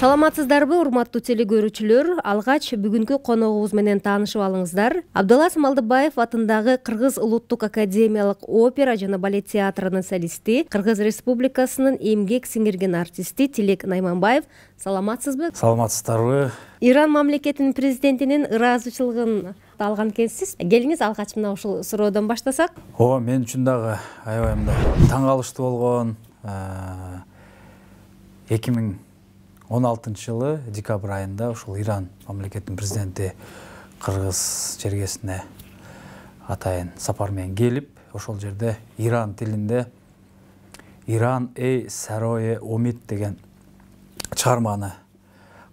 Саламатсыздарбы, урматтуу телекөрүүчүлөр? Алгач бүгүнкү коногубуз менен таанышып алыңыздар. Абдылас Малдыбаев атындагы Кыргыз улуттук академиялык опера жана балет театрынын солисти, Кыргыз Республикасынын эмгек сиңирген артисти Тилек Найманбаев. Саламатсызбы? Саламатсыздарбы. Иран мамлекетинин президентинин ыраазычылыгын алган экенсиз. Келиңиз алгач мына ушул суроодон баштасак. Мен үчүн дагы аябай мындай таң калыштуу болгон 2016 жылы декабрь айында ушул Иран мамлекетинин президенти Кыргыз жергесине атайын сапар менен келип, ошол жерде Иран тилинде Иран эй сарое умид деген чыгарманы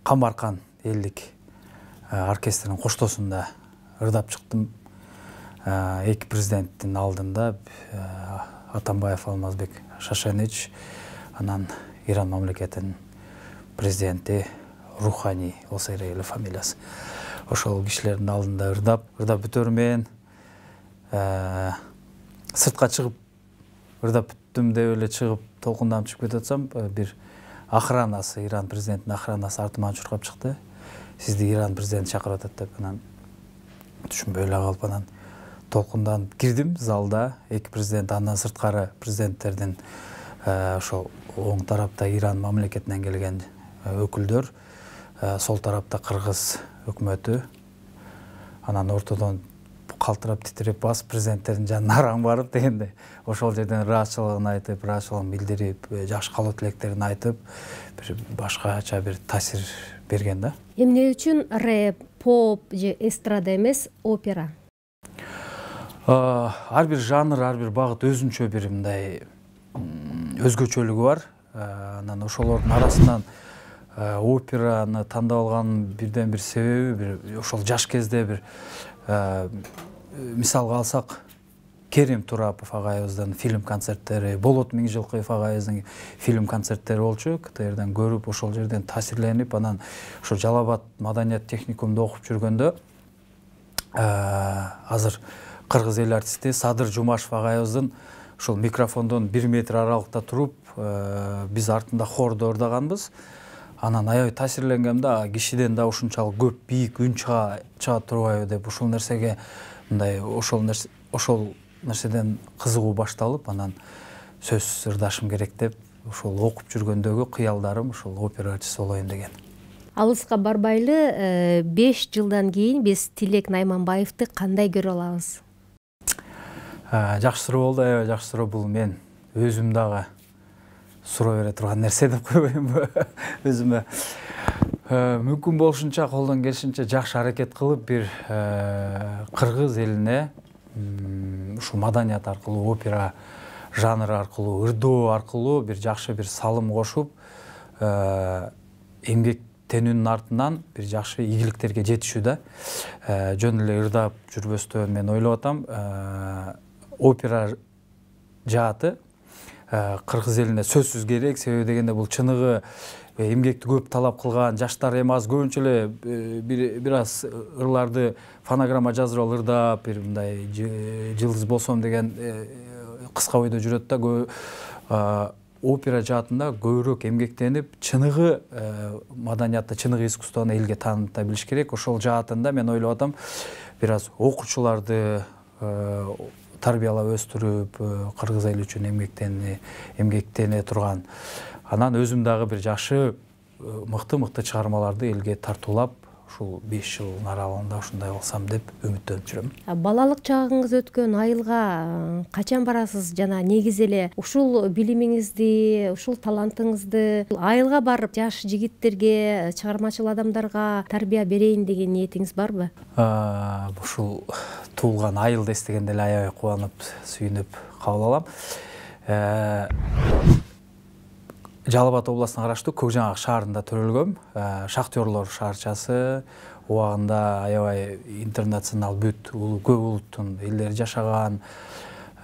Камаркан элдик оркестринин коштосунда ырдап чыктым. Эки президенттин алдында Атамбаев Алмазбек Шашенич, анан Иран мамлекетинин президенти Рухани Осейрели фамилиясы. Ошол кишилердин алдында ырдап бүтөр менен сыртка чыгып ырдап бүттүм деп эле чыгып толкунданып чыгып кетип атсам, бир охранасы, Иран президентинин охранасы артыман чуркап чыкты. Сизди Иран президенти чакырып атат деп, анан түшүнбөй эле калып, анан толкунданып кирдим залда. Эки президент, андан сырткары президенттердин ошол оң тарапта Иран мамлекетинен келген өкүлдөр, сол тарапта Кыргыз өкмөтү, анан ортодон калтырап титиреп бас президенттердин жанына араң барып дегенде, ошол жерден ыраазычылыгын айтып, ыраазычылыгын билдирип, жакшы каалоо тилектерин айтып, бир башкача бир таасир берген да. Эмне үчүн рэп, поп же эстрада эмес опера? Ар бир жанр, ар бир багыт өзүнчө бир мындай өзгөчөлүгү бар. Анан ошолордун арасынан операны тандап алган бирден бир себеби, бир ошол жаш кезде бир мисалга алсак, Керим Турапов агайыбыздын фильм концерттери, Болот Миңжилкыев агайыбыздын фильм концерттери болчу. КТРден көрүп, ошол жерден таасирленип, анан ошо Жалал Абад маданият техникумунда окуп жүргөндө азыр Кыргыз эл артисти Садыр Жумашев агайыбыздын ошол микрофондон 1 метр аралыкта туруп, биз артында хордо ырдаганбыз. Анан аябай таасирленгем да, кишиден да ушунчалык көп бийик үн чыга турбайбы деп, ушул нерсеге мындай ошол нерседен кызыгуу башталып, анан сөзсүз ырдашым керек деп, ошол окуп жүргөндөгү кыялдарым ушул опера артисти болоюн деген. Алыска барбайлы, 5 жылдан кийин биз Тилек Найманбаевди кандай көрө алабыз? Жакшы суроо болду, аябай жакшы суроо. Бул мен өзүм дагы суроо бере турган нерсе деп койбоймбу өзүмө. Мүмкүн болушунча, колдон келишинче жакшы аракет кылып, бир Кыргыз элине ушул маданият аркылуу, опера жанры аркылуу, ырдоо аркылуу бир жакшы бир салым кошуп, эмгектенүүнүн артынан бир жакшы ийгиликтерге жетишүү да. Жөн эле ырдап жүрбөстөн мен ойлоп атам, опера жааты Кыргыз элине сөзсүз керек. Себеби дегенде бул чыныгы эмгекти көп талап кылган, жаштар эми аз көбүнчө эле бир аз ырларды фонограмма жаздырып алып ырдап, бир мындай жылдыз болсом деген кыска ойдо жүрөт да. Опера жаатында көбүрөөк эмгектенип, чыныгы маданиятты, чыныгы искусствону элге тааныта билиш керек. Ошол жаатында мен ойлоп атам, бир аз окуучуларды тарбиялап өстүрүп, Кыргыз эли үчүн эмгектене турган. Анан өзүм дагы бир жакшы мыкты чыгармаларды элге тартуулап, ушул 5 жылдын аралыгында ушундай болсам деп үмүттөнүп жүрөм. Балалык чагыңыз өткөн айылга качан барасыз? Жана негизи эле ушул билимиңизди, ушул талантыңызды айылга барып, жаш жигиттерге, чыгармачыл адамдарга тарбия берейин деген ниетиңиз барбы? Ушул туулган айылды эстегенде эле аябай кубанып, сүйүнүп кабыл алам. Жалал Абад областына караштуу Көк Жаңак шаарында төрөлгөм. Шахтёрлор шаарчасы, убагында аябай интернационал бүт көп улуттун элдери жашаган.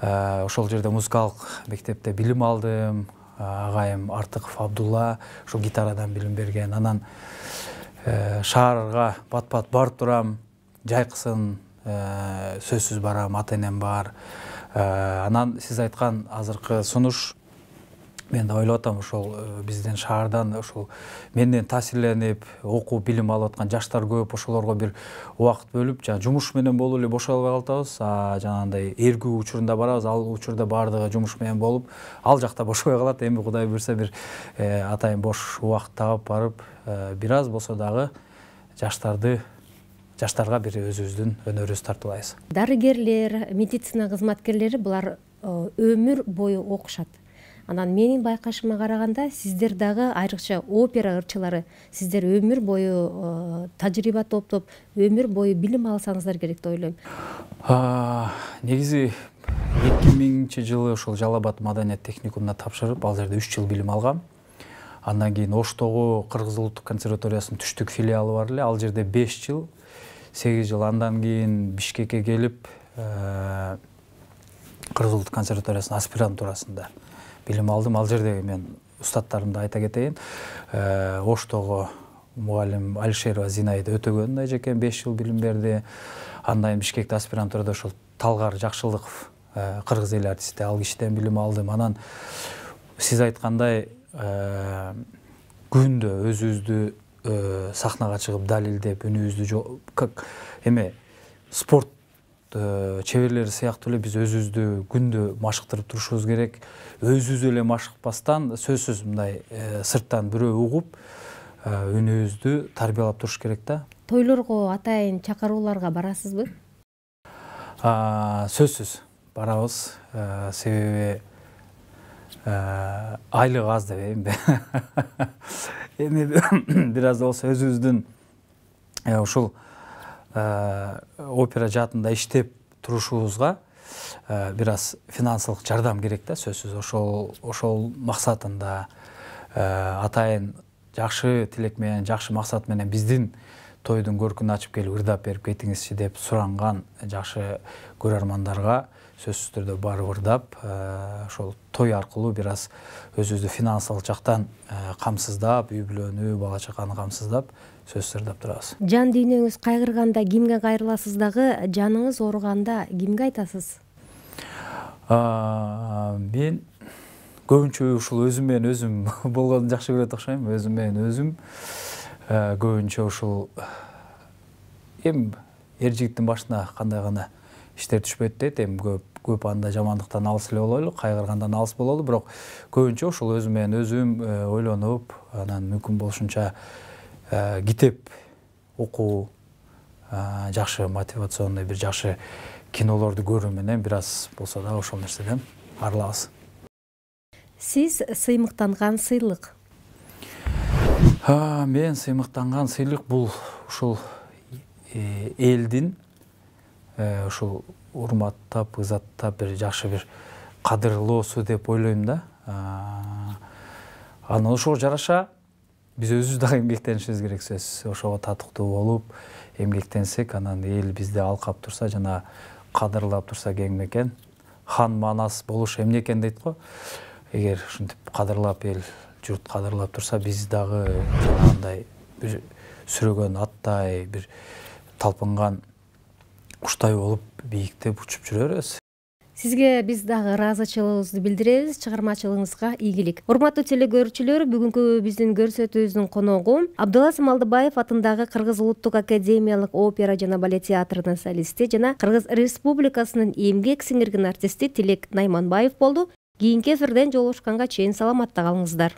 Ошол жерде музыкалык мектепте билим алдым. Агайым Артыков Абдулла ошол гитарадан билим берген. Анан шаарга бат-бат барып турам. Жайкысын сөзсүз барам, ата-энем бар. Анан сиз айткан азыркы сунуш мен да ойлоп атам ошол биздин шаардан ошол менден таасирленип окуу билим алып аткан жаштар көп, ошолорго бир убакыт бөлүп, жана жумуш менен болуп эле бошой албай калатабыз. Жанагындай эргүү учурунда барабыз, ал учурда баардыгы жумуш менен болуп, ал жакта бошобой калат. Эми Кудай буйрса бир атайын бош убакыт таап барып, бир аз болсо дагы жаштарга бир өзүбүздүн өнөрүбүздү тартуулайбыз. Дарыгерлер, медицина кызматкерлери булар өмүр бою окушат. Анан менин байкашыма караганда сиздер дагы, айрыкча опера ырчылары, сиздер өмүр бою тажрыйба топтоп, өмүр бою билим алсаңыздар керек деп ойлойм. Негизи 2000-жылы ошол Жалал Абад маданият техникумуна тапшырып, ал жерде 3 жыл билим алгам. Андан кийин Оштогу Кыргыз улуттук консерваториясынын түштүк филиалы бар эле, ал жерде 5 жыл, 8 жыл. Андан кийин Бишкекке келип, Кыргыз улуттук консерваториясынын аспирантурасында билим алдым. Ал жерде мен устаттарымды айта кетейин. Оштогу мугалим Алишерова Зинаида Өтөгөн эжекен 5 жыл билим берди. Андан кийин Бишкекте аспирантурада ошол Талгар Жакшылыков кыргыз эл артисти, ал кишиден билим алдым. Анан сиз айткандай күндө өзүбүздү сахнага чыгып далилдеп, үнүбүздү как эме спорт чеберлери сыяктуу эле биз өзүбүздү күндө машыктырып турушубуз керек. Өзүбүз эле машыкпастан сөзсүз мындай сырттан бирөө угуп үнүбүздү тарбиялап туруш керек да. Тойлорго, атайын чакырууларга барасызбы? Сөзсүз барабыз. Себеби айлык аз деп эми бир аз болсо өзүбүздүн ушул опера жаатында иштеп турушубузга бир аз финансылык жардам керек да, сөзсүз. Ошол максатында атайын жакшы тилек менен, жакшы максат менен биздин тойдун көркүн ачып келип ырдап берип кетиңизчи деп суранган жакшы көрөрмандарга сөзсүз түрдө барып ырдап, ошол той аркылуу бир аз өзүбүздү финансылык жактан камсыздап, үй бүлөнү, бала чаканы камсыздап, сөзсүз ырдап турабыз. Жан дүйнөңүз кайгырганда кимге кайрыласыз дагы, жаныңыз ооруганда кимге айтасыз? Мен көбүнчө ушул өзүм менен өзүм болгонду жакшы көрөт окшойм. Өзүм менен өзүм көбүнчө ушул эми эр жигиттин башына кандай гана иштер түшпөйт дейт. Эми көп анда жамандыктан алыс эле болойлу, кайгыргандан алыс бололу, бирок көбүнчө ушул өзүм менен өзүм ойлонуп, анан мүмкүн болушунча китеп окуу, жакшы мотивационный бир жакшы кинолорду көрүү менен бир аз болсо да ошол нерседен арылабыз. Сиз сыймыктанган сыйлык? Мен сыймыктанган сыйлык бул ушул элдин ушул урматтап, ызаттап бир жакшы бир кадырлоосу деп ойлойм да. Анан ошого жараша биз өзүбүз дагы эмгектенишибиз керек, сөзсүз. Ошого татыктуу болуп эмгектенсек, анан эл бизди алкап турса, жана кадырлап турса кеңме экен. Хан манас болуш эмне экен дейт го. Эгер ушинтип кадырлап эл журт кадырлап турса, биз дагы жанагындай бир сүрөгөн аттай, бир талпынган куштай болуп бийиктеп учуп жүрө беребиз. Сизге биз дагы ыраазычылыгыбызды билдиребиз. Чыгармачылыгыңызга ийгилик. Урматтуу телекөрүүчүлөр, бүгүнкү биздин көрсөтүүбүздүн коногу Абдылас Малдыбаев атындагы Кыргыз улуттук академиялык опера жана балет театрынын солисти жана Кыргыз Республикасынын эмгек сиңирген артисти Тилек Найманбаев болду. Кийинки эфирден жолугушканга чейин саламатта калыңыздар.